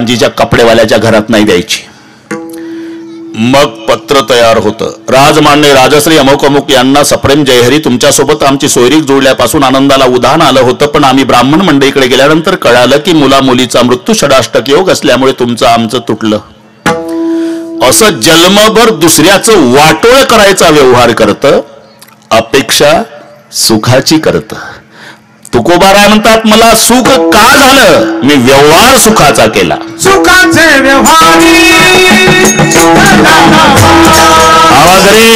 आणि जिच्या कपडेवाल्याच्या घरात नाही द्यायची. मग पत्र तयार होतं. राजमान्य राजश्री अमुक अमुक यांना सप्रेम जयहरी, तुमच्यासोबत आमची सोयरीक जुळल्यापासून आनंदाला उधाण आलं होतं, पण आम्ही ब्राह्मण मंडळीकडे गेल्यानंतर कळालं की मुला मुलीचा मृत्यू षडाष्टक योग असल्यामुळे तुमचं आमचं तुटलं. असं जन्मभर दुसऱ्याचं वाटोळ करायचा व्यवहार करतं, अपेक्षा सुखाची करतं. तुकोबाराय म्हणतात, मला सुख का झालं, मी व्यवहार सुखाचा केला. सुखाचे व्यवहारी आवाज रे.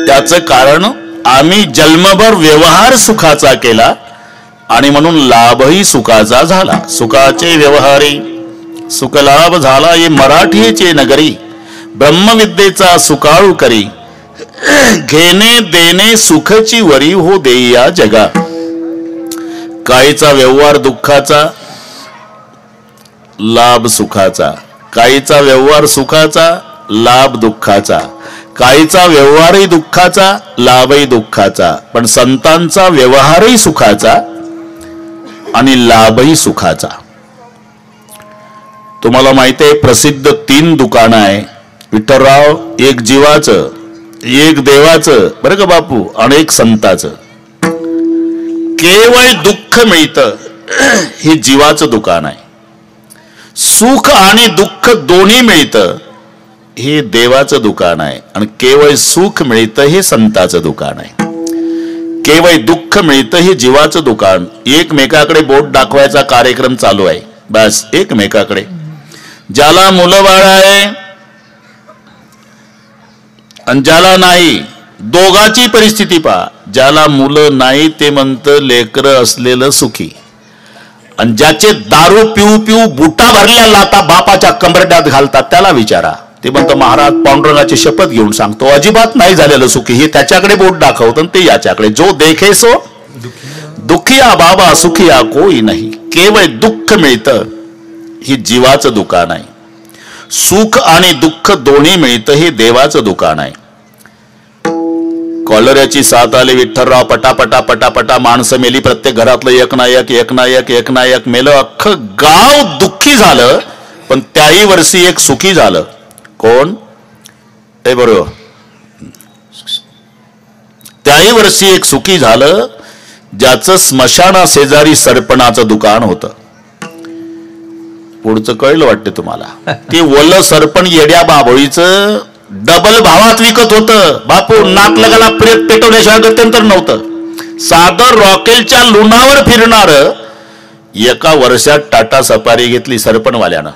त्याचं कारण आम्ही जन्मभर व्यवहार सुखाचा केला आणि म्हणून लाभही सुखाचा झाला. सुखाचे व्यवहारी सुखलाभ झाला ये मराठीचे नगरी, ब्रह्मविद्येचा सुकाळू करी, घेणे देणे सुखची वरी हो देई या जगा. काहीचा व्यवहार दुःखाचा, लाभ सुखाचा, काहीचा व्यवहार सुखाचा, लाभ दुःखाचा, काहीचा व्यवहारही दुःखाचा, लाभही दुःखाचा, पण संतांचा व्यवहारही सुखाचा आणि लाभही सुखाचा. तुम्हाला माहिती आहे, प्रसिद्ध 3 दुकानं आहे. विठ्ठलराव, एक जीवाचं, एक देवाचं, बरं का बापू, आणि एक संताचं. केवळ दुःख मिळतं हे जीवाचं दुकान आहे. सुख आणि दुःख दोन्ही मिळतं हे देवाचं दुकान आहे. आणि केवळ सुख मिळतं हे संताचं दुकान आहे. केवळ दुःख मिळतं हे जीवाचं दुकान. एकमेकाकडे बोट दाखवायचा कार्यक्रम चालू आहे. बस एकमेकाकडे. ज्याला मुलं बाळ आहे आणि ज्याला नाही, दोघाची परिस्थिती पहा. ज्याला मुलं नाही ते म्हणतं लेकरं असलेलं सुखी, आणि ज्याचे दारू पिऊ पिऊ बुटा भरल्या लाता बापाच्या कमरड्यात घालतात त्याला विचारा. ते म्हणतं महाराज पांडुरंगाची शपथ घेऊन सांगतो अजिबात नाही झालेलं सुखी. हे त्याच्याकडे बोट दाखवतं ते याच्याकडे. जो देखे सो दुखिया बाबा सुखिया कोई नाही. केवळ दुःख मिळतं हे जीवाचं दुकान आहे. सुख आणि दुःख दोन्ही मिळतं हे देवाचं दुकान आहे. कॉलऱ्याची साथ आली. विठ्ठलराव पटापटा पटापटा माणसं मेली. प्रत्येक घरातलं एक ना एक मेलं. अख्खं गाव दुःखी झालं, पण त्याही वर्षी एक सुखी झालं. कोण? हे बरोबर, त्याही वर्षी एक सुखी झालं ज्याचं स्मशाना शेजारी सरपणाचं दुकान होतं. पुढचं कळलं वाटतं तुम्हाला. ते ओलं सरपण येड्या बाभळीचं डबल भावात विकत होतं. बापू नाकलगाला प्रेत पेटवण्याशिवाय गत्यंतर नव्हतं. सादर रॉकेलच्या लुणावर फिरणार एका वर्षात टाटा सफारी घेतली सरपणवाल्यानं.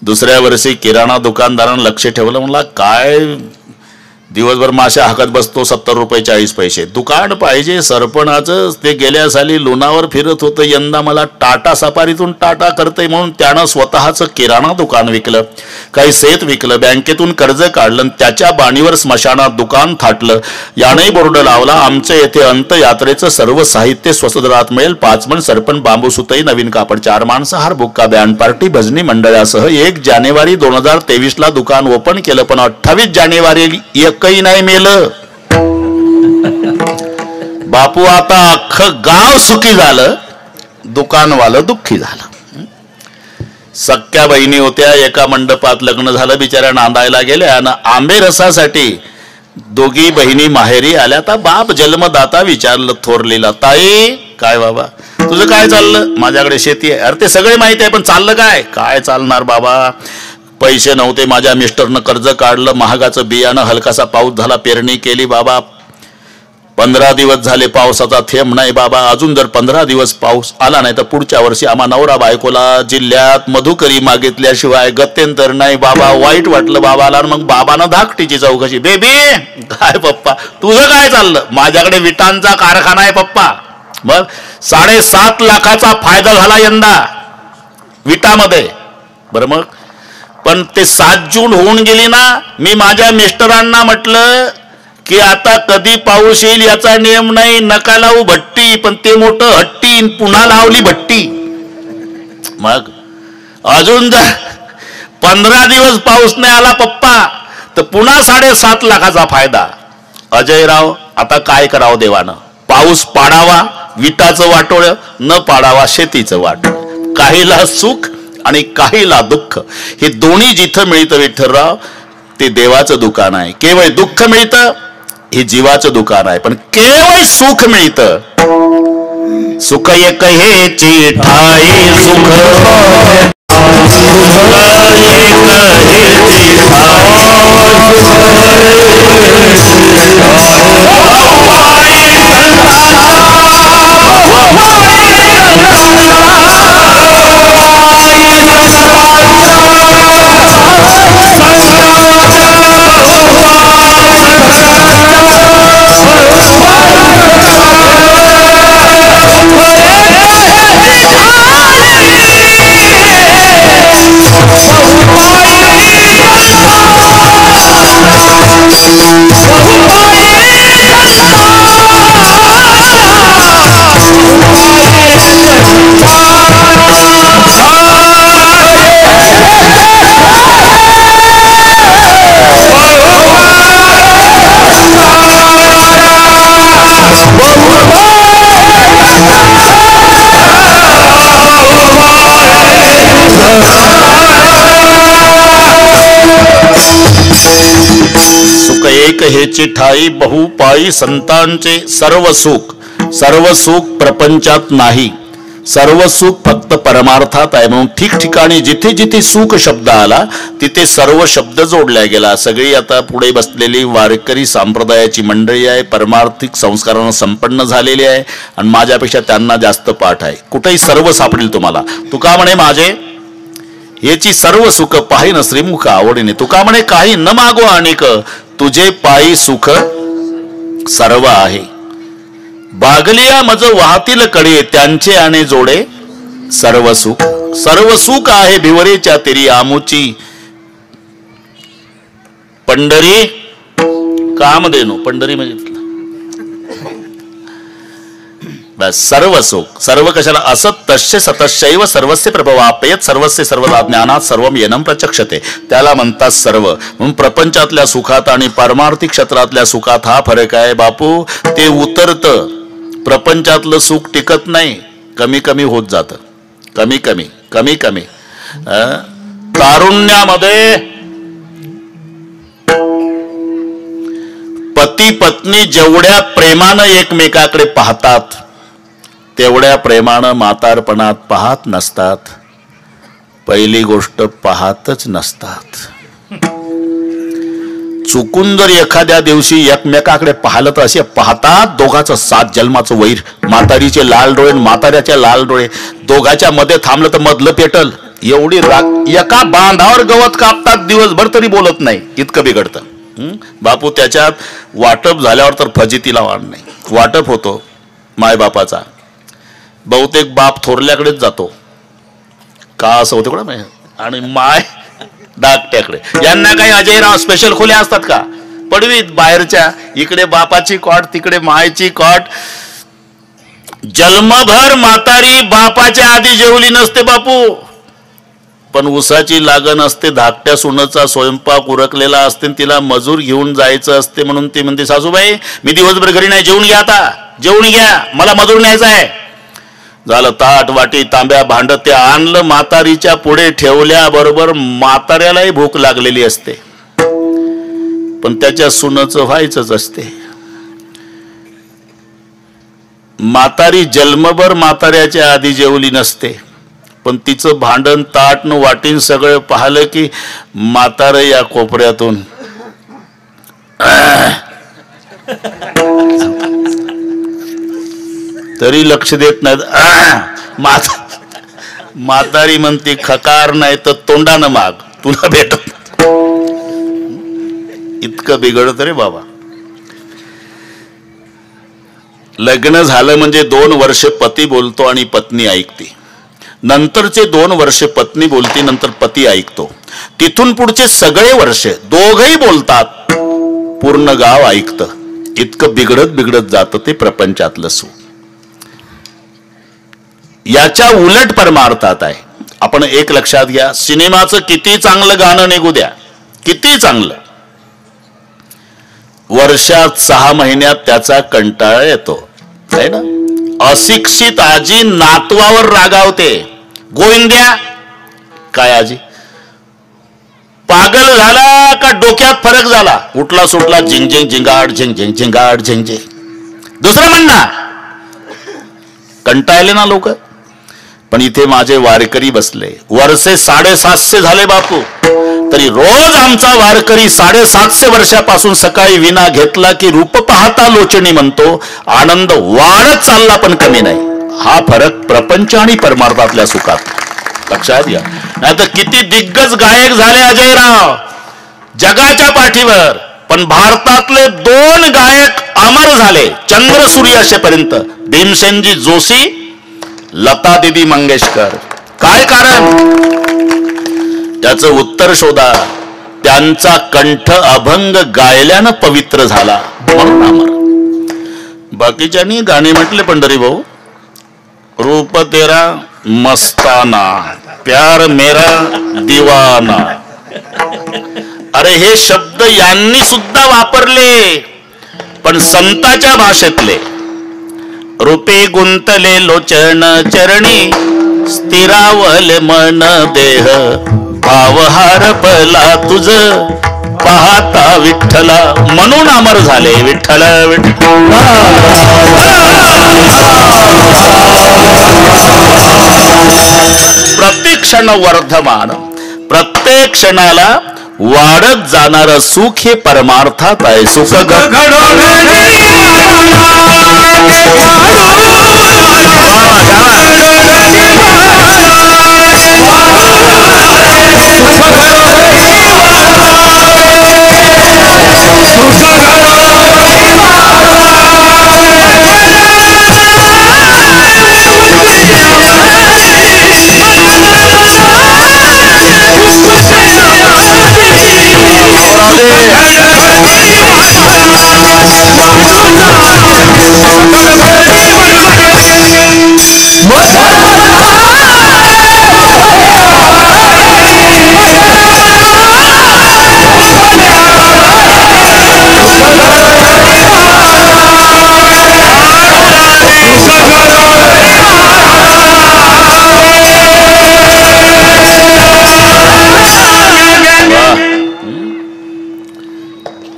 दुसऱ्या वर्षी किराणा दुकानदारानं लक्ष ठेवलं. म्हणला काय दिवसभर माश्या हाकत बसतो, 70 रुपये 40 पैसे दुकान पाहिजे सरपणाचं. ते गेल्या साली लुणावर फिरत होतं, यंदा मला टाटा सफारीतून टाटा करतंय म्हणून त्यानं स्वतःचं किराणा दुकान विकलं, काही शेत विकलं, बँकेतून कर्ज काढलं, त्याच्या बाणीवर स्मशानात दुकान थाटलं. यानेही बोर्ड लावला, आमच्या येथे अंतयात्रेचं सर्व साहित्य स्वस्त दरात मिळेल. 5 मन सरपण, बांबू सुतई, नवीन कापड, 4 माणसं, हार, बुक्का, बँड पार्टी, भजनी मंडळासह 1 जानेवारी 2023 दुकान ओपन केलं. पण 28 जानेवारी एकही नाही मेलं. बापू आता अख्खं गाव सुखी झालं, दुकानवालं दुःखी झालं. सख्या बहिणी होत्या, एका मंडपात लग्न झालं, बिचाऱ्या नांदायला गेल्या आणि आंबे रसासाठी दोघी बहिणी माहेरी आल्या. तर बाप जन्मदाता विचारलं थोरलेला, ताई काय बाबा तुझं काय चाललं? माझ्याकडे शेती आहे. अरे ते सगळे माहिती आहे, पण चाललं काय? काय चालणार बाबा, पैसे नव्हते, माझ्या मिस्टरनं कर्ज काढलं, महागाचं बियाणं, हलकासा पाऊस झाला, पेरणी केली बाबा, 15 दिवस झाले पावसाचा थेंब नाही बाबा. अजून जर 15 दिवस पाऊस आला नाही तर पुढच्या वर्षी आम्हा नवरा बायकोला जिल्ह्यात मधुकरी मागितल्याशिवाय गत्यंतर नाही बाबा. वाईट वाटलं बाबाला. मग बाबानं धाकटीची चौकशी, बेबी काय पप्पा तुझं काय चाललं? माझ्याकडे विटांचा कारखाना आहे पप्पा. मग 7.5 लाखाचा फायदा झाला यंदा विटामध्ये. बरं मग पण ते 7 जून होऊन गेली ना. मी माझ्या मिस्टरांना म्हटलं की आता कधी पाऊस येईल याचा नियम नाही, नका लावू भट्टी. पण ते मोठं हट्टी, पुन्हा लावली भट्टी. मग अजून जर 15 दिवस पाऊस नाही आला पप्पा तर पुन्हा 7.5 लाखाचा फायदा. अजयराव आता काय करावं देवानं? पाऊस पाडावा विटाचं वाटोळ, न पाडावा शेतीचं वाटोळ. काहीला सुख आणि काहीला दुःख. हे दोन्ही जिथं मिळतं विठ्ठलराव ते देवाचं दुकान आहे. केवळ दुःख मिळतं हे जीवाचं दुकान आहे, पण केवळ सुख मिळतं. सुख एक हेची ठाई सुख एक हेची ठाई बहुपायी संतांचे. सर्व सुख प्रपंचात नाही, सर्व सुख फक्त परमार्थात आहे. म्हणून ठिकठिकाणी जिथे जिथे सुख शब्द आला तिथे सर्व शब्द जोडला गेला. सगळी आता पुढे बसलेली वारकरी संप्रदायाची मंडळी आहे, परमार्थिक संस्कारानं संपन्न झालेली आहे आणि माझ्यापेक्षा त्यांना जास्त पाठ आहे. कुठेही सर्व सापडेल तुम्हाला. तुका म्हणे माझे याची सर्व सुख पाहिन श्रीमुख आवडीने. तुका म्हणे काही न मागो अनेक, तुझे पायी सुख सर्व आहे. बागलिया मज वाहतील कडे, त्यांचे आणे जोडे सर्व सुख आहे. भिवरेच्या तेरी आमुची पंढरी कामधेनू. पंढरी म्हणजे बस सर्व सुख. सर्व कशाला? असत तस्य सतशैव सर्वस्य प्रभवापयत सर्वस्य सर्वदा ज्ञानात सर्वम येनम प्रचक्षते. त्याला म्हणतात सर्व. म्हणून प्रपंचातल्या सुखात आणि पारमार्थिक क्षेत्रातल्या सुखात हा फरक आहे बापू. ते उतरतं. प्रपंचातलं सुख टिकत नाही, कमी कमी होत जातं. कमी कमी. तारुण्यामध्ये पती पत्नी जेवढ्या प्रेमानं एकमेकाकडे पाहतात तेवढ्या प्रेमानं म्हातारपणात पाहत नसतात. पहिली गोष्ट पाहतच नसतात. चुकून जर एखाद्या दिवशी एकमेकाकडे पाहिलं तर असे पाहतात दोघाचं 7 जन्माचं वैर. म्हातारीचे लाल डोळे, म्हाताऱ्याचे लाल डोळे, दोघाच्या मध्ये थांबलं तर मधलं पेटल. एवढी राग. एका बांधावर गवत कापतात दिवसभर तरी बोलत नाही, इतकं बिघडतं. बापू त्याच्यात वाटप झाल्यावर तर फजितीला वाढ नाही. वाटप होतो मायबापाचा, बहुतेक बाप थोरल्याकडेच जातो. का असं होतं कोणा? आणि माय धाकट्याकडे. यांना काही अजयराव स्पेशल खोल्या असतात का? पडवीत बाहेरच्या. इकडे बापाची कॉट, तिकडे मायची कॉट. जन्मभर म्हातारी बापाच्या आधी जेवली नसते बापू, पण उसाची लागण असते. धाकट्या सुनेचा स्वयंपाक उरकलेला असते, तिला मजूर घेऊन जायचं असते. म्हणून ती म्हणते सासूबाई मी दिवसभर घरी नाही, जेवून घ्या, आता जेवून घ्या, मला मजूर न्यायचा आहे. झालं. ताट वाटी तांब्या भांड ते आणलं, म्हातारीच्या पुढे ठेवल्याबरोबर म्हाताऱ्यालाही भूक लागलेली असते, पण त्याच्या सुनचं व्हायचंच असते. म्हातारी जन्मभर म्हाताऱ्याच्या आधी जेवली नसते, पण तिचं भांडण ताट न वाटीन सगळं पाहिलं की म्हातारं या कोपऱ्यातून तरी लक्ष देत नाहीत. म्हातारी म्हणते खकार नाही तर तोंडानं माग, तुला भेटत. इतकं बिघडत रे बाबा. लग्न झालं म्हणजे 2 वर्ष पती बोलतो आणि पत्नी ऐकते, नंतरचे 2 वर्ष पत्नी बोलते, नंतर पती ऐकतो, तिथून पुढचे सगळे वर्ष दोघही बोलतात, पूर्ण गाव ऐकतं. इतकं बिघडत बिघडत जातं ते प्रपंचातलं सुख. याच्या उलट परमार्थात आहे. आपण एक लक्षात घ्या, सिनेमाचं किती चांगलं गाणं निघू द्या, किती चांगलं, वर्षात 6 महिन्यात त्याचा कंटाळा येतो है ना. अशिक्षित आजी नातवावर रागावते, गोविंद्या काय आजी पागल झाला का डोक्यात फरक झाला, उठला सुटला झिंग झिंग झिंगाड झिंग झिंग झिंगाड झिंग झिंग. दुसरं म्हणणार, कंटाळले ना लोक. पण इथे माझे वारकरी बसले, वर्षे 750 झाले बापू, तरी रोज आमचा वारकरी 750 वर्षापासून सकाळी विना घेतला की रूप पाहता लोचणी म्हणतो, आनंद वाढत चालला पण कमी नाही. हा फरक प्रपंच आणि परमार्थातल्या सुखात लक्षात घ्या. नाही तर किती दिग्गज गायक झाले अजयराव जगाच्या पाठीवर, पण भारतातले 2 गायक अमर झाले चंद्र सूर्य असेपर्यंत, भीमसेनजी जोशी, लता दीदी मंगेशकर. काय कारण? त्याचं उत्तर शोधा. त्यांचा कंठ अभंग गायल्यानं पवित्र झाला म्हणून अमर. बाकीच्यांनी गाणे म्हटले पंढरी भाऊ, रूप तेरा मस्ताना, प्यार मेरा दीवाना. अरे हे शब्द यांनी सुद्धा वापरले, पण संताच्या भाषेतले. रूपे गुंतले लोचन चरणी, स्थिरावले मन देह, भाव हारपला तुझ पाहता विठ्ठला, म्हणून अमर झाले विठ्ठल विठ्ठल. प्रतिक्षण वर्धमान, प्रत्येक क्षणाला वाढत जाणार सुख हे परमार्थात आहे. सुख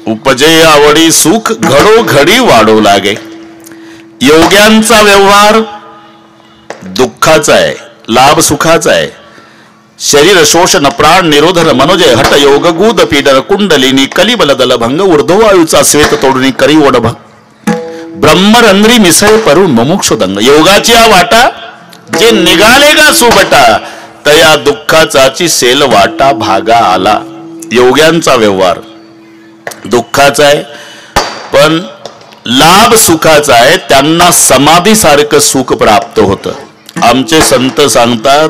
उपजे आवडी सुख घडोघडी वाढू लागे. योग्यांचा व्यवहार दुःखाचा आहे, लाभ सुखाचा आहे. शरीर शोषण प्राण निरोधन मनोजय हट योग गुद पीडन कुंडलिनी कलिबल दल भंग ऊर्ध्ववायूचा श्वेत तोडणी करी ओढ ब्रह्मरंध्री मिसळ परून मुमुक्षु दंग. योगाची हा वाटा जे निघाले का सुबटा, तया दुःखाचाची सेल वाटा भागा आला. योग्यांचा व्यवहार दुःखाचा आहे, पण लाभ सुखाचा आहे. त्यांना समाधी सारखं सुख प्राप्त होतं. आमचे संत सांगतात,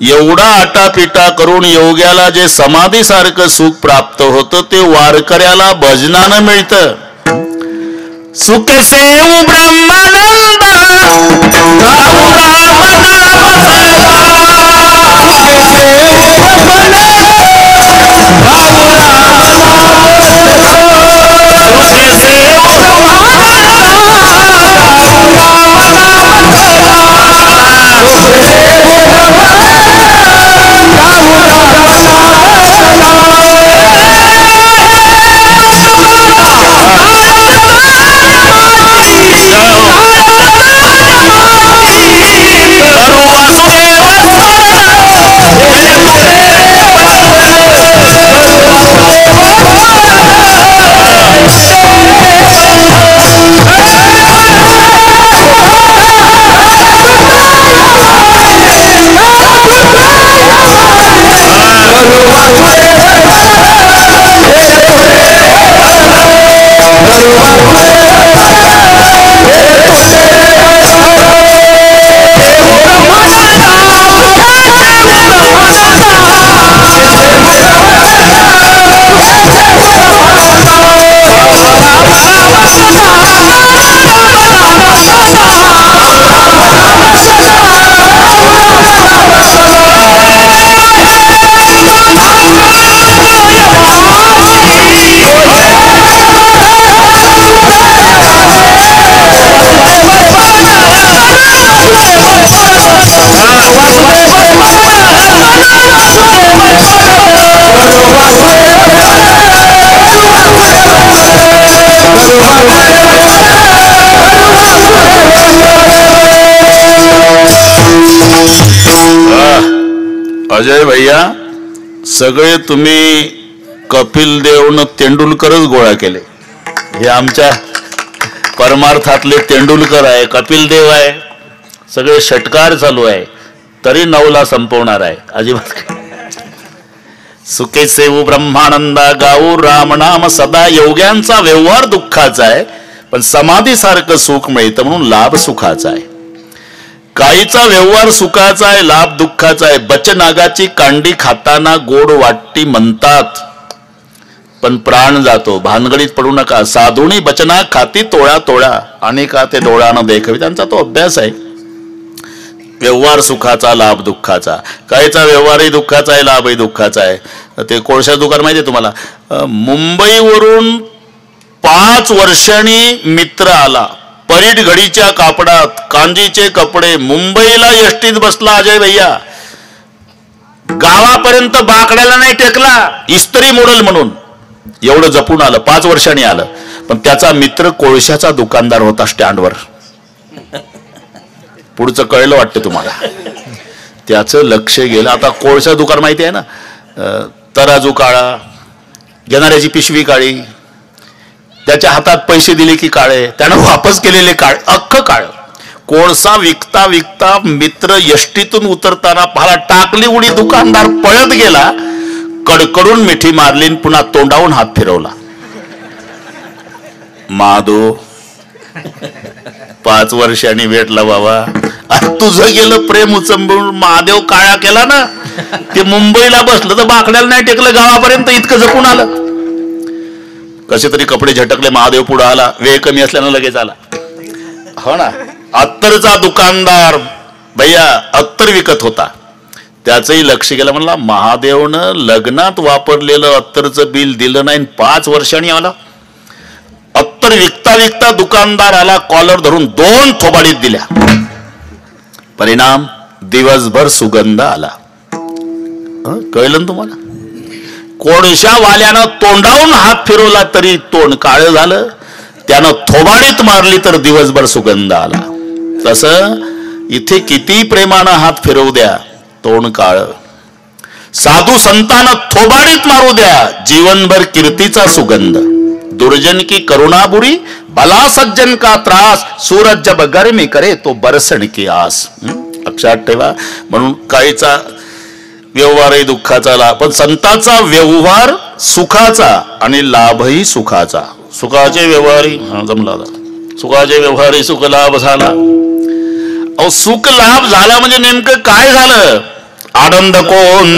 एवढा आटापिटा करून योग्याला जे समाधी सारखं सुख प्राप्त होतं ते वारकऱ्याला भजनानं मिळतं. सुख सेव ब्रह्मानंद अजय भैया सगळे तुम्ही कपिल देव न तेंडुलकरच गोळा केले. हे आमच्या परमार्थातले तेंडुलकर आहे, कपिल देव आहे, सगळे षटकार चालू आहे, तरी 9ला संपवणार आहे. अजिबात सुखे सेवू ब्रह्मानंदा गाऊ राम नाम सदा. योग्यांचा व्यवहार दुःखाचा आहे, पण समाधीसारखं सुख मिळतं म्हणून लाभ सुखाचा आहे. काहीचा व्यवहार सुखाचा आहे, लाभ दुःखाचा आहे. बचनागाची कांडी खाताना गोड वाटती म्हणतात, पण प्राण जातो. भानगडीत पडू नका. साधुनी बचना खाती तोळा तोळा आणि का ते डोळ्यानं देखवी. त्यांचा तो अभ्यास आहे. व्यवहार सुखाचा, लाभ दुःखाचा. काहीचा व्यवहारही दुःखाचा आहे, लाभही दुःखाचा आहे. ते कोळशा दुकान माहिती आहे तुम्हाला. मुंबईवरून 5 वर्षांनी मित्र आला, परीट घडीच्या कापडात, कांजीचे कपडे, मुंबईला एसटीत बसला अजय भैया. गावापर्यंत बाकड्याला नाही टेकला, इस्त्री मोडल म्हणून. एवढं जपून आलं, 5 वर्षांनी आलं. पण त्याचा मित्र कोळशाचा दुकानदार होता स्टँडवर. पुढचं कळलं वाटतं तुम्हाला. त्याचं लक्ष गेलं. आता कोळशा दुकान माहिती आहे ना, तराजू काळा, घेणाऱ्याची पिशवी काळी, त्याच्या हातात पैसे दिले की काळे, त्यानं वापस केलेले काळे, अख्खं काळ. कोळसा विकता विकता मित्र यष्टीतून उतरताना पाहाला टाकली उडी, दुकानदार पळत गेला, कडकडून मिठी मारली, पुन्हा तोंडावून हात फिरवला. माधव 5 वर्षांनी भेटला बाबा. तुझं गेलं प्रेम उचंबून, महादेव काळा केला ना. ते मुंबईला बसलं तर बाकड्याला नाही टेकलं, गावापर्यंत इतकं जपून आलं. कसे तरी कपडे झटकले, महादेव पुढे आला. वेळ कमी असल्यानं लगेच आला. हो ना. अत्तरचा दुकानदार भैया अत्तर विकत होता, त्याचंही लक्ष गेलं. म्हणला महादेवनं लग्नात वापरलेलं अत्तरचं बिल दिलं नाही, 5 वर्षांनी आला. अत्तर विकता विकता दुकानदार आला, कॉलर धरून 2 थोबाडीत दिल्या. परिणाम दिवसभर सुगंध आला. कळलं ना तुम्हाला. कोळशावाल्यानं तोंडावून हात फिरवला तरी तोंड काळ झालं, त्यानं थोबाडीत मारली तर दिवसभर सुगंध आला. तसं इथे किती प्रेमानं हात फिरवू द्या, तोंड काळ. साधू संतांना थोबाडीत मारू द्या, जीवनभर कीर्तीचा सुगंध. दुर्जन की करुणाबुरी, भला सज्जन का त्रास, सूरज जब गर्मी करे तो बरसण की आस. लक्षात ठेवा. म्हणून काहीचा व्यवहारही दुःखाचा, पण संतांचा व्यवहार सुखाचा आणि लाभही सुखाचा. सुखाचे व्यवहारही जमला, सुखाचे व्यवहारही सुख लाभ झाला. अहो सुख लाभ झाला म्हणजे नेमकं काय झालं. आनंद कोण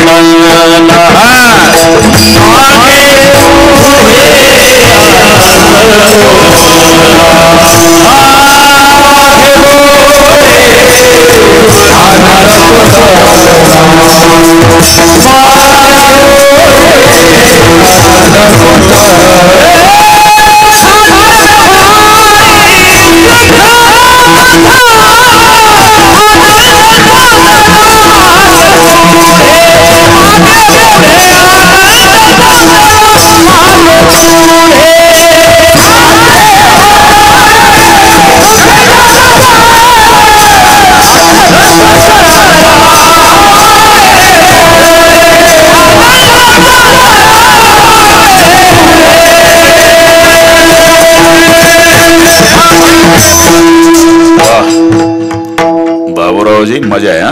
बाबूरावजी मजा आहे.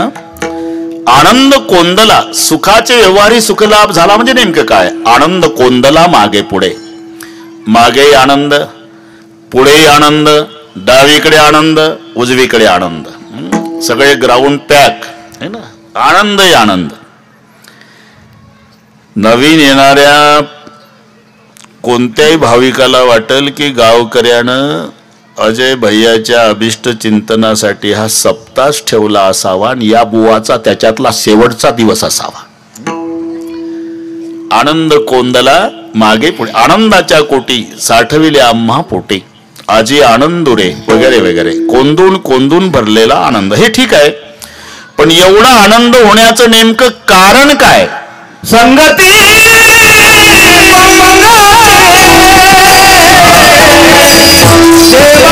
आनंद कोंदला, सुखाचे व्यवहारी सुखलाभ झाला म्हणजे नेमकं काय. आनंद कोंदला मागे पुढे, मागे आनंद, पुढे आनंद, डावीकडे आनंद, उजवीकडे आनंद, सगळे ग्राउंड पॅक है ना. आनंद आनंद. नवीन येणाऱ्या कोणत्याही भाविकाला वाटेल की गावकऱ्यानं अजय भैयाच्या अभिष्ट चिंतनासाठी हा सप्तास ठेवला असावा आणि या बुवाचा त्याच्यातला शेवटचा दिवस असावा. आनंद कोंदला मागे पुढे, आनंदाच्या कोटी साठविले आम्हा पोटी, आजी आनंदुरे वगैरे वगैरे. कोंदून कोंदून भरलेला आनंद. हे ठीक आहे, पण एवढा आनंद होण्याचं नेमकं कारण काय. संगती सेवा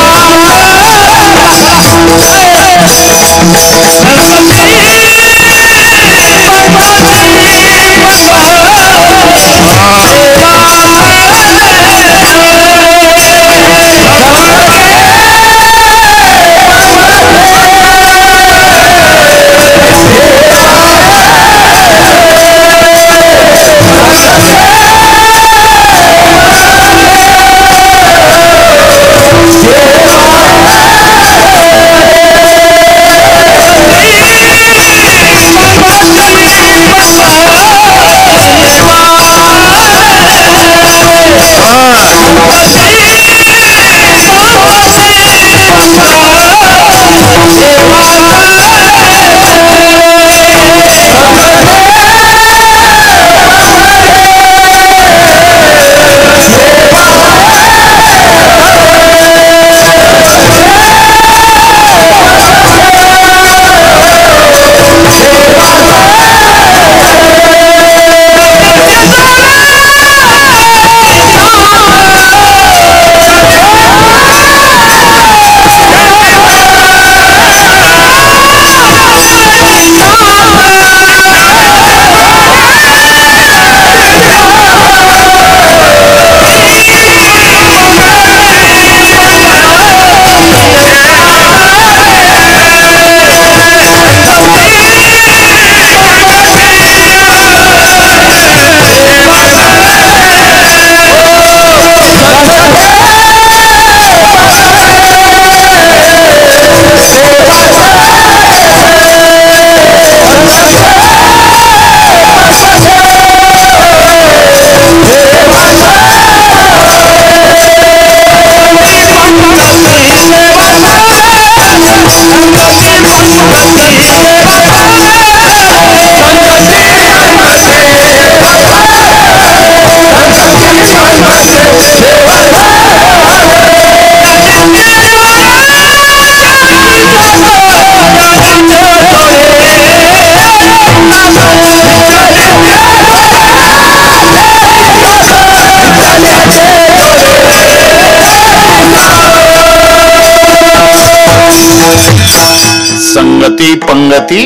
संगती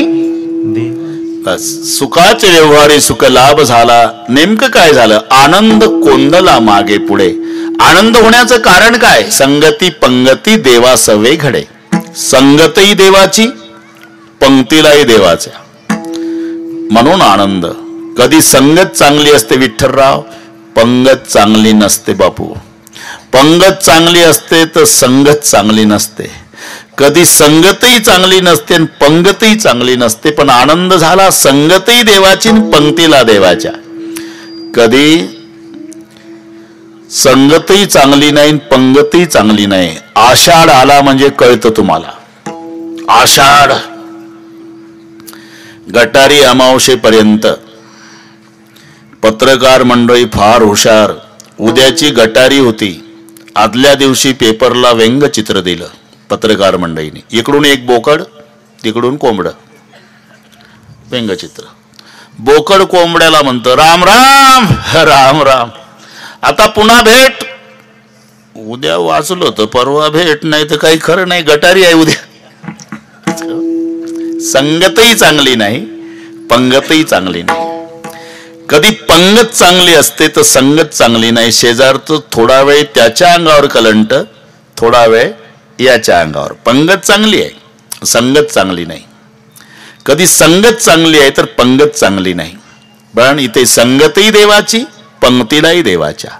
बस. सुखाचे व्यवहारी सुख लाभ झाला. नेमकं काय झालं? आनंद कोंदला मागे पुढे. आनंद होण्याचं कारण काय? संगती पंगती देवा सवे घडे. संगतही देवाची, पंक्तीलाही देवाच्या, म्हणून आनंद. कधी संगत चांगली असते विठ्ठलराव, पंगत चांगली नसते बापू. पंगत चांगली असते तर संगत चांगली नसते. कधी संगतही चांगली नसते आणि पंगतही चांगली नसते. पण आनंद झाला संगतही देवाची आणि पंक्तीला देवाच्या. कधी संगतही चांगली नाही, पंगतही चांगली नाही. आषाढ आला म्हणजे कळतं तुम्हाला. आषाढ गटारी अमावशेपर्यंत पत्रकार मंडळी फार हुशार. उद्याची गटारी होती, आदल्या दिवशी पेपरला व्यंगचित्र दिलं पत्रकार मंडळीने. इकडून एक बोकड, तिकडून कोंबड. व्यंगचित्र. बोकड कोंबड्याला म्हणतं राम राम राम राम. आता पुन्हा भेट. उद्या वाचलो तर परवा भेट, नाही तर काही खरं नाही. गटारी आहे उद्या. संगतही चांगली नाही, पंगतही चांगली नाही. कधी पंगत चांगली असते तर संगत चांगली नाही. शेजारचं थोडा वेळ त्याच्या अंगावर कलंट, थोडा वेळ याच्या अंगावर. पंगत चांगली आहे, संगत चांगली नाही. कधी संगत चांगली आहे तर पंगत चांगली नाही. पण इथे संगतही देवाची, पंक्तीलाही देवाच्या.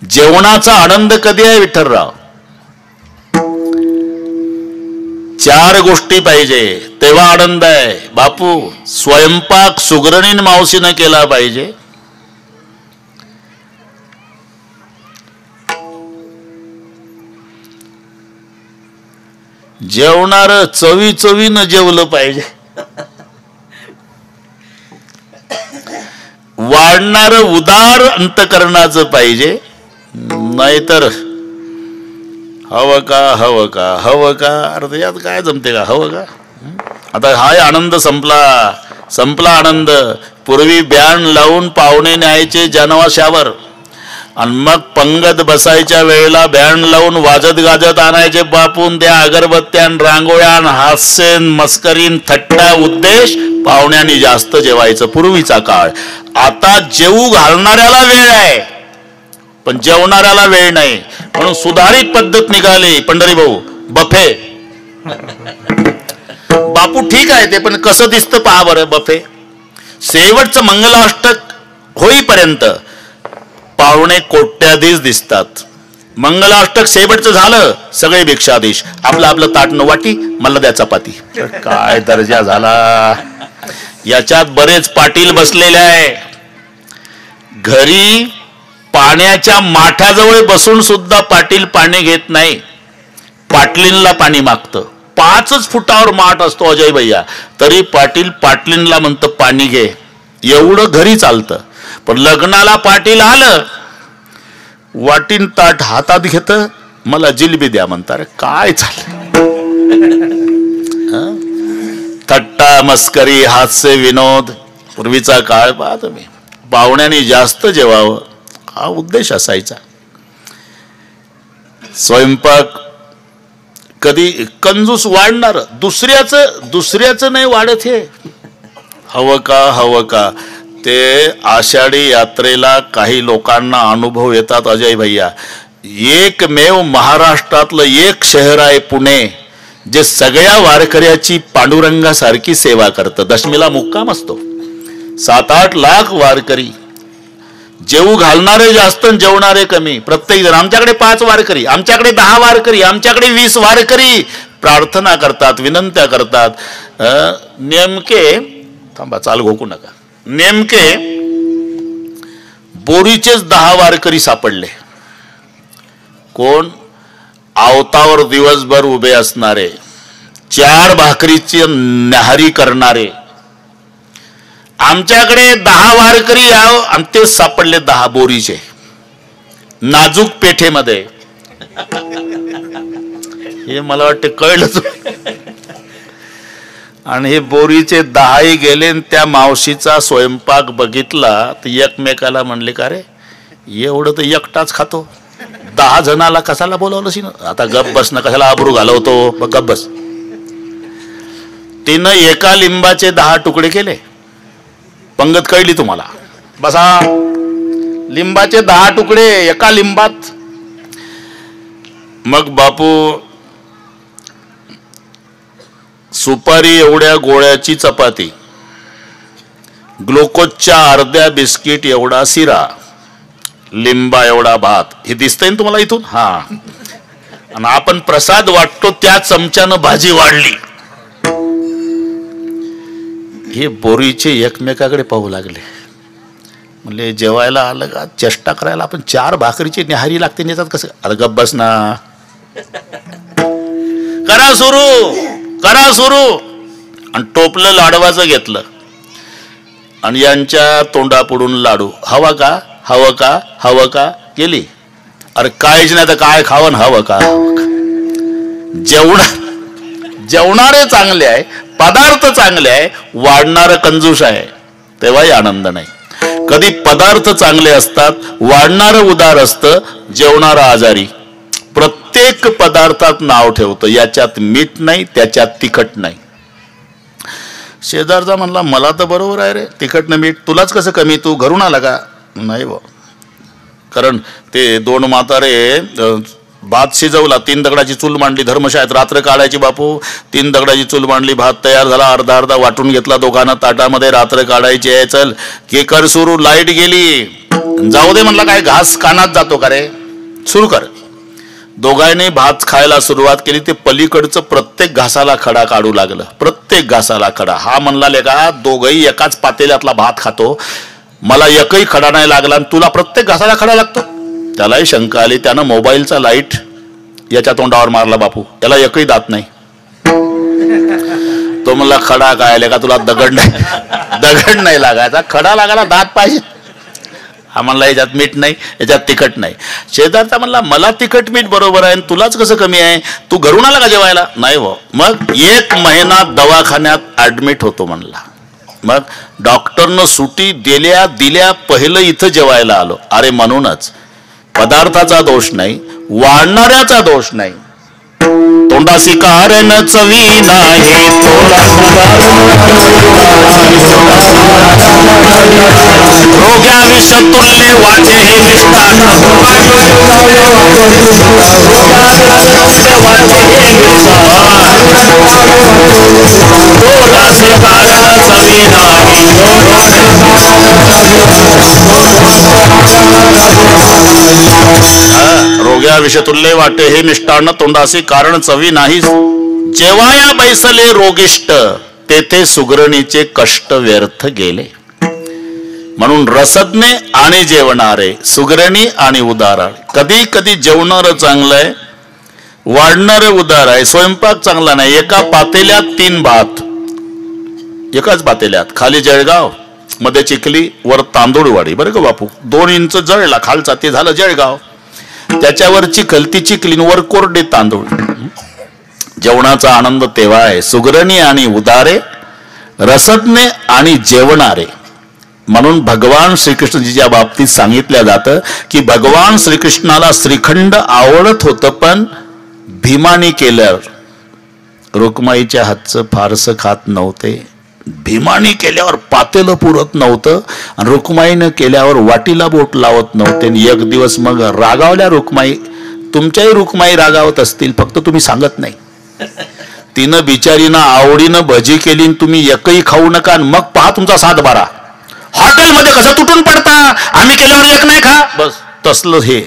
जेवणाचा आनंद कधी आहे विठ्ठलराव? 4 गोष्टी पाहिजे तेव्हा आनंद आहे बापू. स्वयंपाक सुगरणीन मावशीनं केला पाहिजे. जेवणार चवी चवीनं जेवलं पाहिजे. वाढणार उदार अंतकरणाचं पाहिजे. नाहीतर हवं का हवं का हवं का. अरे यात काय जमते का? हवं का? आता हाय आनंद संपला आनंद. पूर्वी बँड लावून पाहुणे न्यायचे जनवाशावर आणि मग पंगत बसायच्या वेळेला बँड लावून वाजत गाजत आणायचे बापून. त्या अगरबत्त्यान, रांगोळ्यान, हास्यन, मस्करीन, थट्टा उद्देश पाहुण्यांनी जास्त जेवायचं. पूर्वीचा काळ. आता जेवू घालणाऱ्याला वेळ आहे पण जेवणाऱ्याला वेळ नाही. म्हणून सुधारित पद्धत निघाली पंढरी भाऊ. बफे. बापू ठीक आहे ते, पण कसं दिसतं पहा बरं बफे. शेवटचं मंगलाष्टक होईपर्यंत पाहुणे कोट्याधीश दिसतात. मंगलाष्टक शेवटचं झालं सगळे भिक्षाधीश. आपलं आपलं ताटनं वाटी, मला द्या चपाती. काय दर्जा झाला. याच्यात बरेच पाटील बसलेले आहे. घरी पाण्याच्या माठाजवळ बसून सुद्धा पाटील पाणी घेत नाही. पाटलींला पाणी मागतं. 5 फुटावर माठ असतो अजय भैया, तरी पाटील पाटलींला म्हणतं पाणी घे. एवढं घरी चालतं. पण लग्नाला पाटील आलं, वाटीन ताट हातात घेत, मला जिलबी द्या म्हणतात. काय चाललं. थट्टा मस्करी हास्य विनोद. पूर्वीचा काळ पहा तुम्ही. पाहुण्यांनी जास्त जेवावं हा उद्देश असायचा. स्वयंपाक कधी कंजूस वाढणार, दुसऱ्याचं नाही वाढत. हे हवं का हवं का. ते आषाढी यात्रेला काही लोकांना अनुभव येतात अजय भैया. एकमेव महाराष्ट्रातलं एक शहर आहे पुणे, जे सगळ्या वारकऱ्याची पांडुरंगासारखी सेवा करतं. दशमीला मुक्काम असतो. 7-8 लाख वारकरी. जेवू घालणारे जास्त आणि जेवणारे कमी. प्रत्येक जण आमच्याकडे 5 वारकरी, आमच्याकडे 10 वारकरी, आमच्याकडे 20 वारकरी प्रार्थना करतात, विनंत्या करतात. नेमके थांबा, चाल घोकू नका. नेमके बोरीचेच 10 वारकरी सापडले. कोण? आवतावर दिवसभर उभे असणारे, 4 भाकरीची न्याहारी करणारे. आमच्याकडे 10 वारकरी याव आणि ते सापडले 10 बोरीचे नाजूक पेठेमध्ये. हे मला वाटतं कळलं. आणि हे बोरीचे 10 गेले. त्या मावशीचा स्वयंपाक बघितला तर एकमेकाला म्हणले का रे एवढं तर एकटाच खातो, 10 जणाला कशाला बोलावलं शी. आता गप बस ना, कशाला आबरू घालवतो. गप बस. तिनं एका लिंबाचे 10 तुकडे केले. पंगत कळली तुम्हाला? बसा. लिंबाचे 10 तुकडे एका लिंबात. मग बापू सुपारी एवढ्या गोळ्याची चपाती, ग्लुकोजच्या अर्ध्या बिस्किट एवढा शिरा, लिंबा एवढा भात, हे दिसतंय ना तुम्हाला इथून? हा. आणि आपण प्रसाद वाटतो त्या चमच्यानं भाजी वाढली. हे बोरीचे एकमेकाकडे पाहू लागले. म्हणले जेवायला आलं का चेष्टा करायला आपण 4 भाकरीची न्याहारी लागते नेतात कसं? अरे गप्प बस ना. करा सुरू. आणि टोपलं लाडवाचं घेतलं आणि यांच्या तोंडापुढून लाडू. हवं का केली. अरे काहीच नाही तर काय खावं, हवं का? जेवणारे चांगले आहे, पदार्थ चांगले आहे, वाढणारं कंजूस आहे, तेव्हाही आनंद नाही. कधी पदार्थ चांगले असतात, वाढणारं उदार असतं, जेवणारा आजारी. प्रत्येक पदार्थात नाव ठेवतं, याच्यात मीठ नाही, त्याच्यात तिखट नाही. शेजारचा म्हणला मला तर बरोबर आहे रे, तिखट न मीठ, तुलाच कसं कमी, तू घरून आला का? नाही बा. कारण ते 2 म्हातारे भात शिजवला, 3 दगडाची चूल मांडली, धर्मशाळेत रात्र काढायची बापू. 3 दगडाची चूल मांडली, भात तयार झाला, अर्धा वाटून घेतला दोघांना ताटामध्ये, रात्र काढायची आहे. चल केकर सुरू, लाईट गेली, जाऊ दे म्हणला, काय घास कानात जातो का रे, सुरू कर. दोघांनी भात खायला सुरुवात केली. ते पलीकडचं प्रत्येक घासाला खडा काढू लागलं, प्रत्येक घासाला खडा. हा म्हणला लेका दोघही एकाच पातेल्यातला भात खातो, मला एकही खडा नाही लागला आणि तुला प्रत्येक घासाला खडा लागतो. त्यालाही शंका आली. त्यानं मोबाईलचा लाईट याच्या तोंडावर मारला. बापू याला एकही दात नाही. तो म्हणला खडा काय आले का तुला? दगड नाही लागायचा, खडा लागायला दात पाहिजे. हा म्हणला याच्यात मीठ नाही, याच्यात तिखट नाही. शेजारचा म्हणला मला तिखट मीठ बरोबर आहे, तुलाच कसं कमी आहे, तू घरून आला का जेवायला? नाही हो. मग 1 महिना दवाखान्यात ऍडमिट होतो म्हणला. मग डॉक्टरनं सुटी दिल्या पहिलं इथं जेवायला आलो. अरे म्हणूनच पदार्थाचा दोष नाही, वाढणाऱ्याचा दोष नाही. तोंडासी कारण चवी नाही, रोग्या विषतुल्य वाटे हे मिष्टान, तोंडासी कारण चवी नाही. रोग्या विषतुल्य वाटे हे मिष्टान्न, तोंडासी कारण चवी नाही. जेवाया बैसले रोगिष्ट, तेथे सुगरणीचे कष्ट व्यर्थ गेले. म्हणून रसज्ञ आणि जेवणारे, सुगरणी आणि उदाराळे. कधी कधी जेवणारं चांगलं आहे, वाढणारं उदार आहे. स्वयंपाक चांगला नाही. एका पातेल्यात 3 भात, एकाच पातेल्यात, खाली जळगाव, मध्ये चिखली, वर तांदूळवाडी. बरं का बापू, 2 इंच जळला खालचा, ते झालं जळगाव. त्याच्यावर चिखल, ती चिखलीन वर कोरडे तांदूळ. जेवणाचा आनंद तेव्हा आहे. सुगरणी आणि उदारे, रसज्ञ आणि जेवणारे. म्हणून भगवान श्रीकृष्णजीच्या बाबतीत सांगितलं जातं की भगवान श्रीकृष्णाला श्रीखंड आवडत होतं, पण भीमाने केल्यावर रुक्माईच्या हातचं फारसं खात नव्हते. भीमाने केल्यावर पातेलं पुरत नव्हतं आणि रुक्माईनं केल्यावर वाटीला बोट लावत नव्हते. एक दिवस मग रागावल्या रुक्माई. तुमच्याही रुक्माई रागावत असतील, फक्त तुम्ही सांगत नाही. तिनं बिचारीनं आवडीनं भजी केली, तुम्ही एकही खाऊ नका, मग पहा तुमचा 7-12. हॉटेलमध्ये कसं तुटून पडता, आम्ही केल्यावर एक नाही खा, बस तसलं हे.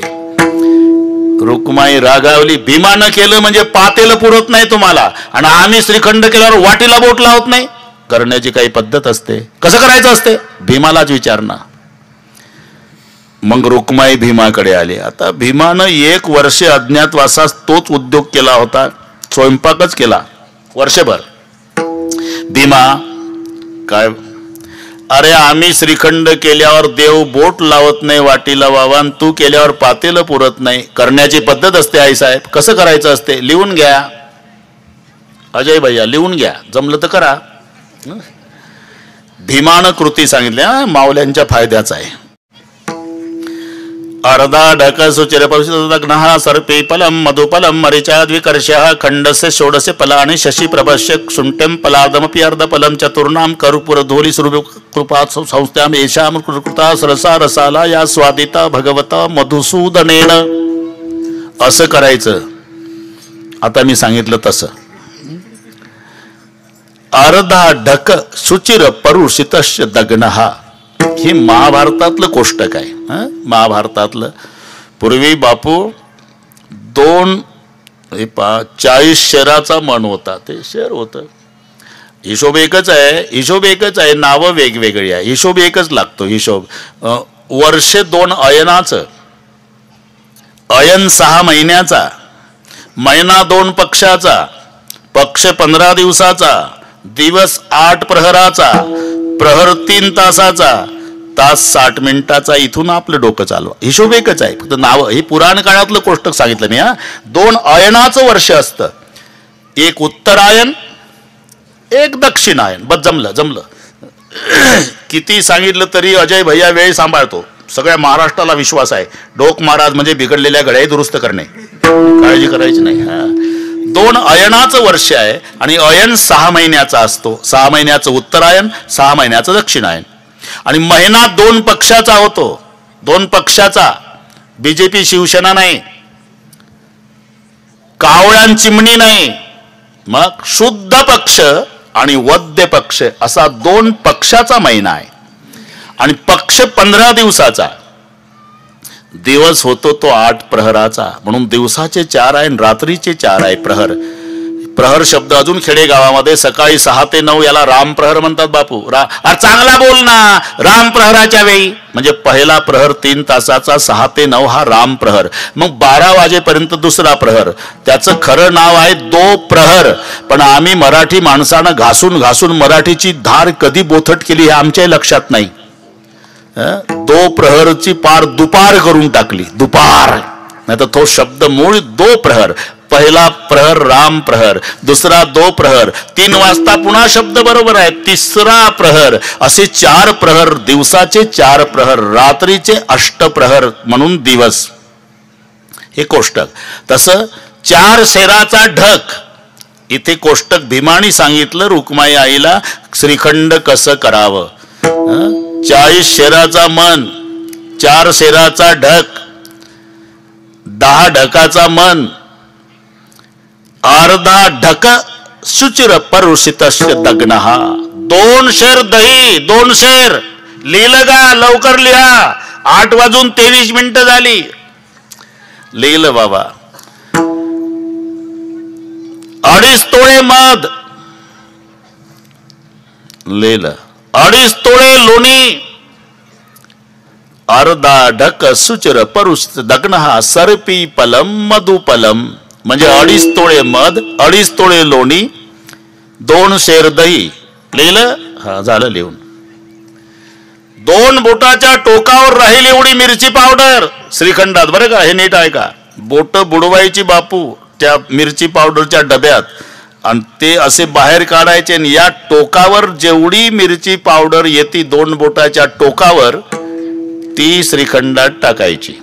रुक्माई रागावली. भीमानं केलं म्हणजे पातेलं पुरत नाही तुम्हाला, आणि आम्ही श्रीखंड केल्यावर वाटीला बोट लावत नाही. करण्याची काही पद्धत असते, कसं करायचं असते, भीमालाच विचारणं. मग रुक्माई भीमाकडे आली. आता भीमानं 1 वर्ष अज्ञातवासास तोच उद्योग केला होता, स्वयंपाकच केला वर्षभर. भीमा काय, अरे आम्ही श्रीखंड केल्यावर देव बोट लावत नाही वाटीला वावा, तू केल्यावर पातेलं पुरत नाही. करण्याची पद्धत असते आई साहेब, कसं करायचं असते, लिहून घ्या. अजय भैया लिहून घ्या, जमलं तर करा. भीमानं कृती सांगितल्या, मावल्यांच्या फायद्याचा आहे. अर्धा ढक सुचिर परिषद सर्पे फलम मधुफलम मरीचा द्विकर्षः खंडस्य षोडशे फलानि शशि प्रभस्य शुंठ्यम फलादमपि अर्धफलम चतुर्णाम करुपुर धूली कृपा संस्थाम येषाम कृता सरसा रसाला या स्वादिता भगवता मधुसूदनेन. असं करायचं. आता मी सांगितलं तसं. अर्धा ढक सुचिर परुषितस्य दग्नहा. हे महाभारतातलं कोष्टक आहे. महाभारतातलं. पूर्वी बापू 40 शेराचा मन होता. ते शेर होतं. हिशोब एकच आहे. नावं वेगवेगळी आहे. हिशोब एकच लागतो. हिशोब वर्षे 2 अयनाचं. अयन 6 महिन्याचा. महिना 2 पक्षाचा. पक्ष 15 दिवसाचा. दिवस 8 प्रहराचा. प्रहर 3 तासाचा. तास 60 मिनिटाचा. इथून आपलं डोकं चालवा. हिशोब एकच आहे. फक्त नाव. हे पुराण काळातलं कोष्टक सांगितलं मी. 2 अयनाचं वर्ष असतं. एक उत्तरायण, एक दक्षिणायन. बस जमलं. किती सांगितलं तरी अजय भैया वेळ सांभाळतो. सगळ्या महाराष्ट्राला विश्वास आहे. डोक महाराज म्हणजे बिघडलेल्या घड्याळी दुरुस्त करणे. काळजी करायची नाही. 2 अयनाचं वर्ष आहे आणि अयन 6 महिन्याचा असतो. 6 महिन्याचं उत्तरायण, 6 महिन्याचं दक्षिणायन. आणि महिना 2 पक्षाचा होतो. 2 पक्षाचा. बीजेपी शिवसेना नाही, कावळ्यां चिमणी नाही. मग शुद्ध पक्ष आणि वद्य पक्ष असा 2 पक्षाचा महिना आहे. आणि पक्ष 15 दिवसाचा. दिवस होतो तो 8 प्रहराचा. म्हणून दिवसाचे 4 आहे, रात्रीचे 4 आहे प्रहर. प्रहर शब्द अजून खेडेगावामध्ये सकाळी 6 ते 9 याला राम प्रहर म्हणतात बापू. अरे चांगला बोल ना. राम प्रहराच्या वेळी म्हणजे पहिला प्रहर 3 तासाचा. 6 ते 9 हा राम प्रहर. मग 12 वाजेपर्यंत दुसरा प्रहर. त्याचं खरं नाव आहे दो प्रहर. पण आम्ही मराठी माणसानं घासून मराठीची धार कधी बोथट केली हे आमच्याही लक्षात नाही. दो प्रहरची पार दुपार करून टाकली. दुपार. नाही तर तो शब्द मूळ दो प्रहर. पहिला प्रहर राम प्रहर. दुसरा दो प्रहर. 3 वाजता पुन्हा शब्द बरोबर आहे. तिसरा प्रहर. असे 4 प्रहर. दिवसाचे 4 प्रहर. रात्रीचे 8 प्रहर म्हणून दिवस. हे कोष्टक. तसं 4 शेराचा ढक. इथे कोष्टक भीमानी सांगितलं रुक्माई आईला श्रीखंड कसं करावं. 40 शेराचा मन. 4 शेराचा ढक. 10 ढकाचा मन. अर्धा ढक सुचिर परुषितस्य दग्नहा. 2 शेर दही. 2 शेर. लिहिलं का? लवकर लिहा. 8:23 झाली. लिहिलं बाबा. 2.5 तोळे मध. लिहिलं. 2.5 तोळे लोणी. अर्धा ढक सुचिर परुषित दग्नहा सर्पी फलम मधुफलम. म्हणजे 2.5 तोळे मध, 2.5 तोळे लोणी, 2 शेर दही. लिहिलं? हा झालं लिहून. 2 बोटाच्या टोकावर राहील एवढी मिरची पावडर श्रीखंडात. बरं का? हे नीट आहे का? बोट बुडवायची बापू त्या मिरची पावडरच्या डब्यात आणि ते असे बाहेर काढायचे. आणि या टोकावर जेवढी मिरची पावडर येते 2 बोटाच्या टोकावर ती श्रीखंडात टाकायची.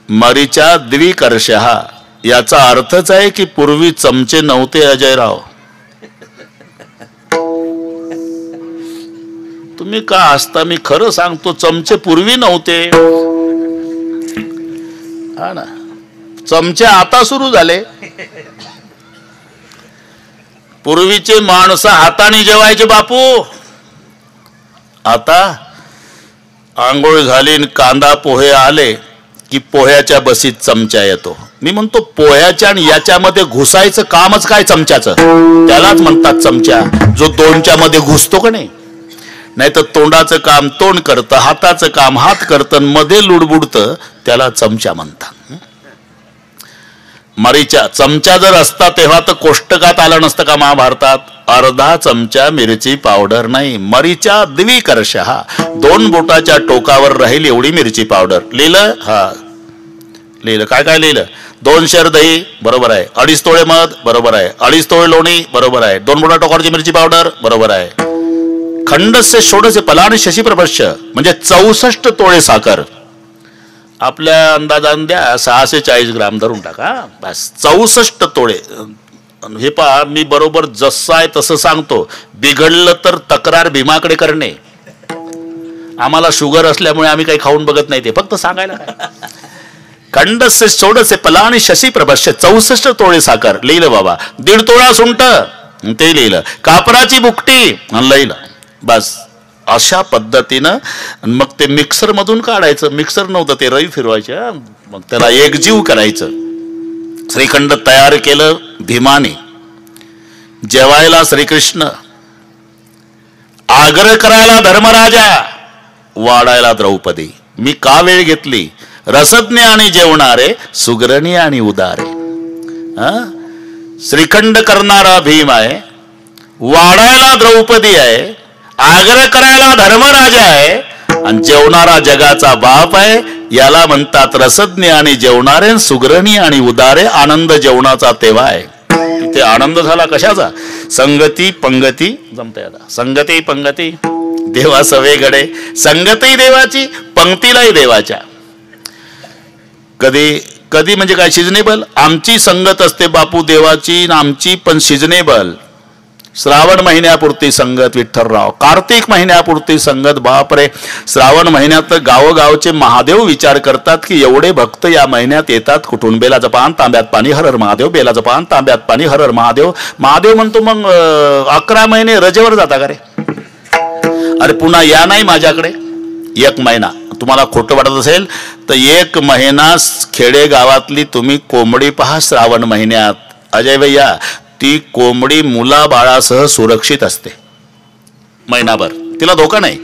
मरीचा द्विकर्षः. याचा अर्थच आहे की पूर्वी चमचे नव्हते अजयराव. तुम्ही का हसता? मी खरं सांगतो. चमचे पूर्वी नव्हते. हा ना. चमचे आता सुरू झाले. पूर्वीचे माणसं हाताने जेवायचे बापू. आता आंघोळ झाली, कांदा पोहे आले की पोह्याच्या बसीत चमचा येतो. मी म्हणतो पोह्याच्या आणि याच्यामध्ये घुसायचं कामच काय चमच्याचं? त्यालाच म्हणतात चमचा. जो 2च्या मध्ये घुसतो का नाही. नाही तर तोंडाचं काम तोंड करतं, हाताचं काम हात करतं, मध्ये लुडबुडतं, त्याला चमचा म्हणतात. मरीचा चमचा जर असता तेव्हा तर कोष्टकात आलं नसतं का महाभारतात? अर्धा चमचा मिरची पावडर नाही. मरीचा द्विकर्षः. 2 बोटाच्या टोकावर राहील एवढी मिरची पावडर. लिहिलं? हा लिहिलं. काय काय लिहिलं? 2 शेर दही. बरोबर आहे. 2.5 तोळे मध. बरोबर आहे. 2.5 तोळे लोणी. बरोबर आहे. 2 बोटा टोकावरची मिरची पावडर. बरोबर आहे. खंडस्य षोडशे फलानि शशी प्रभस्य म्हणजे 64 तोळे साखर. आपल्या अंदाजान द्या 640 ग्राम धरून टाका बस. 64 तोळे. हे पहा, मी बरोबर जसं आहे तसं सांगतो. बिघडलं तर तक्रार भीमाकडे करणे. आम्हाला शुगर असल्यामुळे आम्ही काही खाऊन बघत नाही, ते फक्त सांगायला काय. खंडसे सोडसे पला आणि शशी प्रभस्य 64 तोळे साखर लिहिलं बाबा. 1.5 तोळा सुंट ते लिहिलं. कापराची बुकटी लिहिलं बस. अशा पद्धतीनं मग ते मिक्सर मधून काढायचं. मिक्सर नव्हतं ते रवी फिरवायचे. मग त्याला एकजीव करायचं. श्रीखंड तयार केलं भीमाने. जेवायला श्रीकृष्ण, आग्रह करायला धर्मराजा, वाढायला द्रौपदी. मी का वेळ घेतली? रसज्ञ आणि जेवणारे, सुग्रणी आणि उदारे. श्रीखंड करणारा भीम आहे, वाढायला द्रौपदी आहे, आग्रह करायला धर्मराजा आहे आणि जेवणारा जगाचा बाप आहे. याला म्हणतात रसज्ञ आणि जेवणारे, सुग्रणी आणि उदारे. आनंद जेवणाचा तेव्हा आहे. तिथे आनंद झाला कशाचा? संगती पंगती जमता येतात. संगती पंगती देवा सवे गडे. संगती देवाची, पंक्तीलाही देवाच्या. कधी कधी म्हणजे काय सिजनेबल. आमची संगत असते बापू देवाची, आमची पण सिजनेबल. श्रावण महिन्यापुरती संगत विठ्ठलराव, कार्तिक महिन्यापुरती संगत. बापरे, श्रावण महिन्यात गावोगावचे महादेव विचार करतात की एवढे भक्त या महिन्यात येतात कुठून. बेलाचं पान तांब्यात पाणी, हर हर महादेव. बेलाचं पान तांब्यात पाणी, हर हर महादेव. महादेव म्हणतो मग 11 महिने रजेवर जाता का रे? अरे पुन्हा या नाही माझ्याकडे 1 महिना. तुम्हाला खोटं वाटत असेल तर 1 महिना खेडेगावातली तुम्ही कोंबडी पहा श्रावण महिन्यात. अजय भैया, ती कोंबडी मुलाबाळासह सुरक्षित असते महिनाभर. तिला धोका नाही.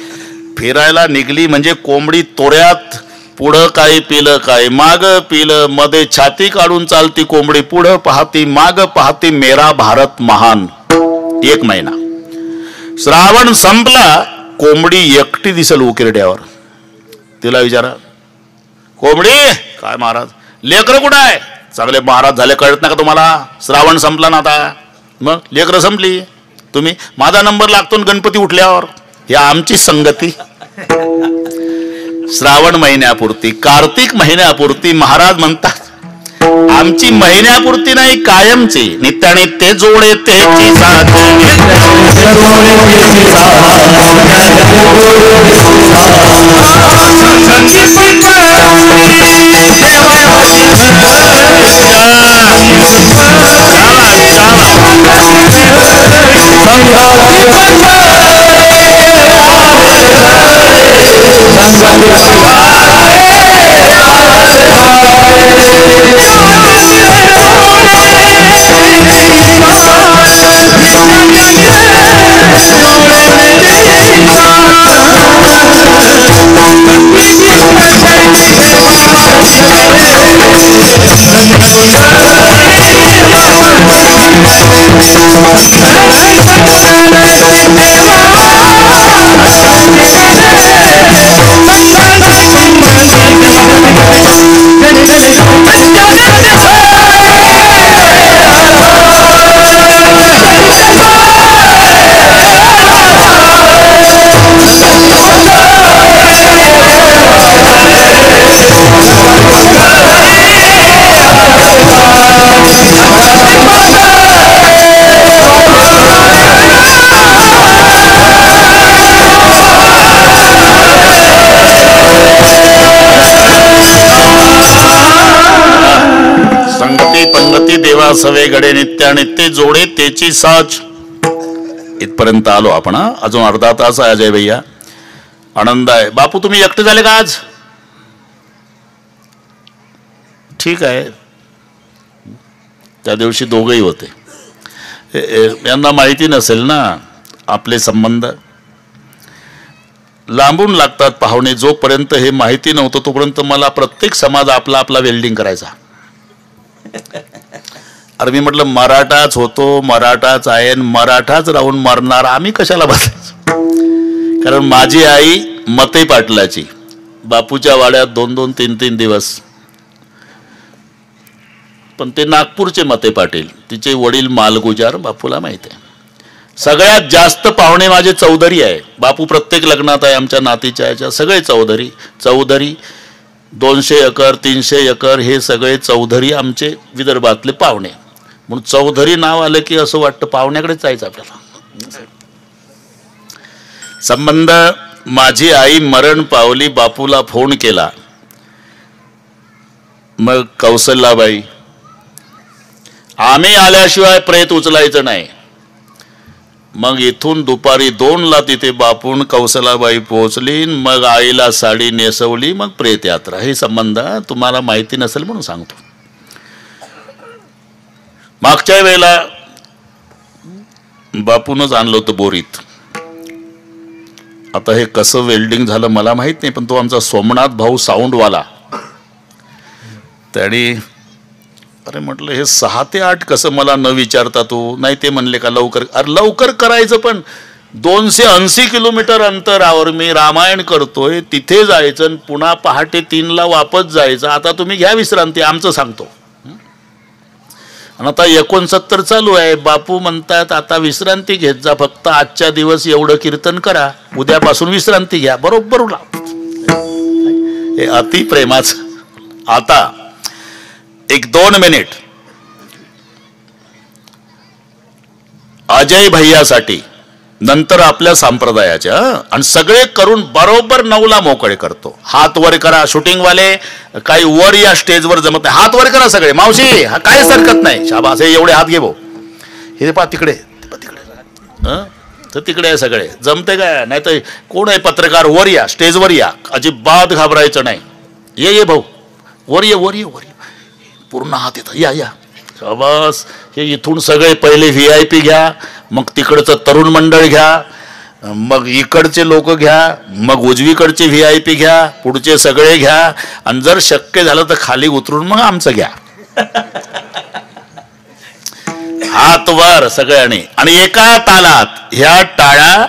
फिरायला निघली म्हणजे कोंबडी तोऱ्यात. पुढं काय पिलं, काय माग पिलं, मध्ये छाती काढून चालती कोंबडी. पुढं पाहती, माग पाहती. मेरा भारत महान. 1 महिना. श्रावण संपला, कोंबडी एकटी दिसल उकिरड्यावर. तिला विचारा, कोंबडी काय महाराज, लेकरं कुठं आहे? चांगले महाराज झाले, कळत नाही का तुम्हाला? श्रावण संपला ना आता. मग लेकरं संपली. तुम्ही माझा नंबर लागतो गणपती उठल्यावर. ही आमची संगती. श्रावण महिन्यापुरती, कार्तिक महिन्यापुरती. महाराज म्हणतात आमची महिन्यापुरती नाही, कायमची. नित्यानित्य जोडे त्याची साथ. देवा सवे गडे नित्यानित्य जोडे त्याची साच. इथपर्यंत आलो आपण. अजून अर्धा तास आहे अजय भैया. आनंद आहे. बापू तुम्ही एकटे झाले का आज? ठीक आहे. त्या दिवशी दोघंही होते. यांना माहिती नसेल ना आपले संबंध. लांबून लागतात पाहुणे. जोपर्यंत हे माहिती नव्हतं तोपर्यंत मला प्रत्येक समाज आपला आपला वेल्डिंग करायचा. अरे मी म्हटलं मराठाच होतो, मराठाच आहे, मराठाच राहून मरणार आम्ही कशाला बसायचं. कारण माझी आई मते पाटलाची. बापूच्या वाड्यात 2-2, 3-3 दिवस. पण ते नागपूरचे मते पाटील. तिचे वडील मालगुजार. बापूला माहिती आहे. सगळ्यात जास्त पाहुणे माझे चौधरी आहे. बापू प्रत्येक लग्नात आहे आमच्या नातीच्या याच्या. सगळे चौधरी. 200 एकर 300 एकर हे सगळे चौधरी आमचे विदर्भातले पाहुणे. म्हणून चौधरी नाव आलं की असं वाटतं पाहुण्याकडेच जायचं आपल्याला. संबंध माझी आई मरण पावली, बापूला फोन केला. मग कौसल्याबाई, आम्ही आल्याशिवाय प्रेत उचलायचं नाही. मग इथून दुपारी 2ला तिथे बापून कौसल्याबाई पोहोचली. मग आईला साडी नेसवली. मग प्रेत यात्रा. हे संबंध तुम्हाला माहिती नसेल म्हणून सांगतो. मागच्या वेळेला बापूनच आणलं होतं बोरीत. आता हे कसं वेल्डिंग झालं मला माहित नाही, पण तो आमचा सोमनाथ भाऊ साऊंडवाला, त्याने अरे म्हटलं हे 6 ते 8 कसं मला न विचारता तू. नाही ते म्हणले का लवकर. अरे लवकर करायचं, पण 280 किलोमीटर अंतरावर मी रामायण करतोय, तिथे जायचं आणि पुन्हा पहाटे 3ला वापस जायचं. आता तुम्ही घ्या विश्रांती, आमचं सांगतो. आणि आता 69 चालू आहे. बापू म्हणतात आता विश्रांती घेत जा, फक्त आजच्या दिवस एवढं कीर्तन करा, उद्यापासून विश्रांती घ्या. बरोबर हे अति प्रेमाच. आता 1-2 मिनिट अजय भैयासाठी, नंतर आपल्या संप्रदायाच्या. आणि सगळे करून बरोबर 9ला मोकळे करतो. हात वर करा शूटिंगवाले, काही वर या स्टेजवर जमत नाही, हात वर करा सगळे. मावशी हा काय हरकत नाही, शाबास, हे एवढे हात घे भाऊ. हे पा तिकडे तर तिकडे आहे सगळे, जमते काय. नाही तर कोण आहे पत्रकार, वर या स्टेजवर या, अजिबात घाबरायचं नाही. ये भाऊ वर ये, वर ये, वर ये, पूर्ण हात येतात, या या शाबास. हे इथून सगळे पहिले VIP घ्या, मग तिकडचं तरुण मंडळ घ्या, मग इकडचे लोक घ्या, मग उजवीकडचे VIP घ्या, पुढचे सगळे घ्या, आणि जर शक्य झालं तर खाली उतरून मग आमचं घ्या. हात वर सगळ्यांनी. आणि एका तालात ह्या टाळ्या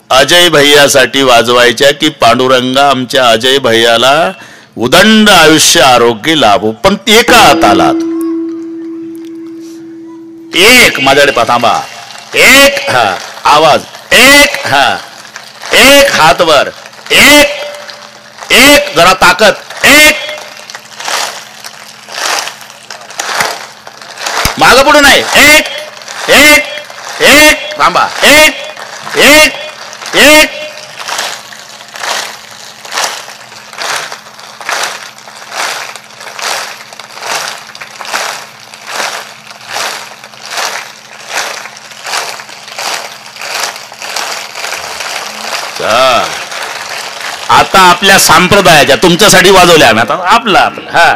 अजय भैयासाठी वाजवायच्या की पांडुरंगा आमच्या अजय भैयाला उदंड आयुष्य आरोग्य लाभो. पण एका तालात. एक माझ्याकडे थांबा. एक हा आवाज, एक हा, एक हात वर, एक एक जरा ताकद, एक माग पुढे नाही, एक एक एक थांबा, एक एक एक. आता आपल्या संप्रदायाच्या तुमच्यासाठी वाजवल्या आम्ही. आता आपला आपला हा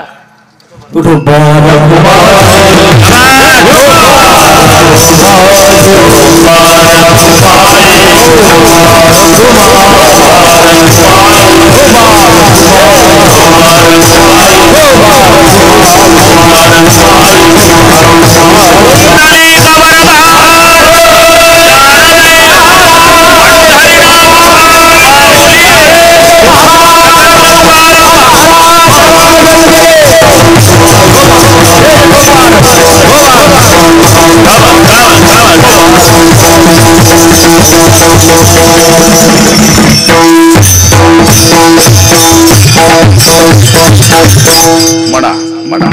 म्हणा म्हणा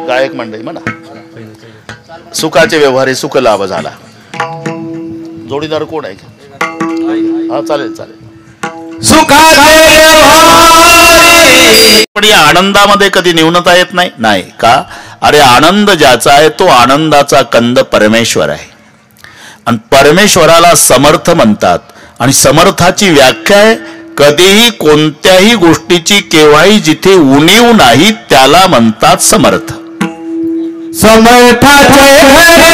गायक मंडळी म्हणा. सुखाचे व्यवहारी सुख लाभ झाला. जोडीदार कोण आहे? हा चालेल चालेल. सुखाचे पण या आनंदामध्ये कधी न्यूनता येत नाही. नाही का? अरे आनंद ज्याचा आहे तो आनंदाचा कंद परमेश्वर आहे. आणि परमेश्वराला समर्थ म्हणतात. आणि समर्थाची व्याख्या आहे कधीही कोणत्याही गोष्टीची केव्हाही जिथे उणीव नाही त्याला म्हणतात समर्थ. समर्थाचे घरी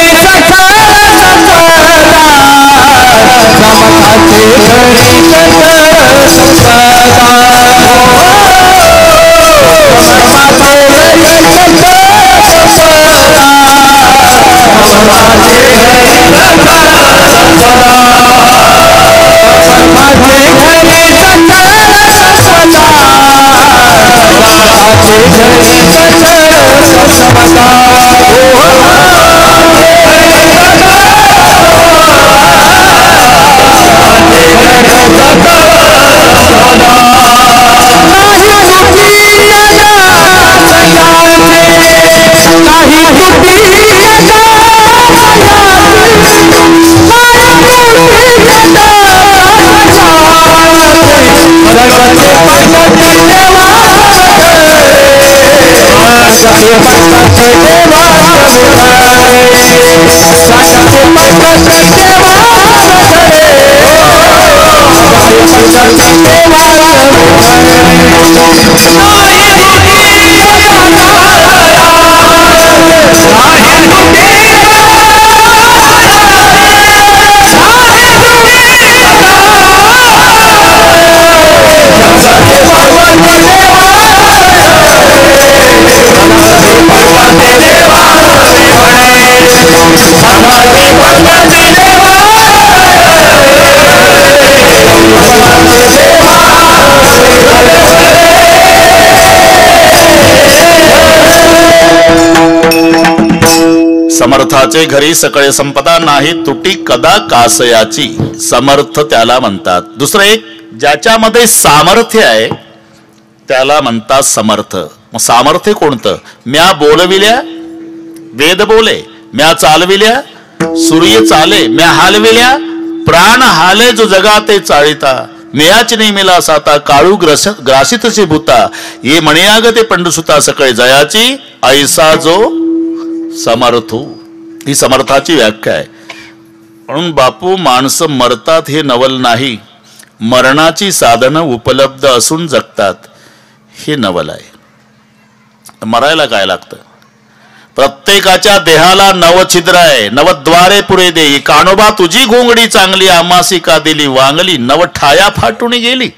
समर्थाचे घरी सकळे संपदा नाही तुटी कदा कासयाची. समर्थ त्याला म्हणतात. दुसरं एक, ज्याच्यामध्ये सामर्थ्य आहे त्याला म्हणतात समर्थ. मग सामर्थ्य कोणतं? म्या बोलविल्या वेद बोले, म्या चालविल्या सूर्य चाले, म्या हालविल्या प्राण हाले जो जगाते चाळिता, मेयाच नेमिला साता काळू ग्रासितची भूता, ये म्हणयागते पंडुसुता सकळे जयाची, ऐसा जो समर्थू. ही समर्थाची व्याख्या आहे. म्हणून बापू, माणसं मरतात हे नवल नाही, मरणाची साधनं उपलब्ध असून जगतात हे नवल आहे. मरायला काय लागतं? प्रत्येकाच्या देहाला नवछिद्र आहे, नवद्वारे पुरे दे. कानोबा तुझी घोंगडी चांगली, आमासी का दिली वांगली, नव ठाया फाटून गेली.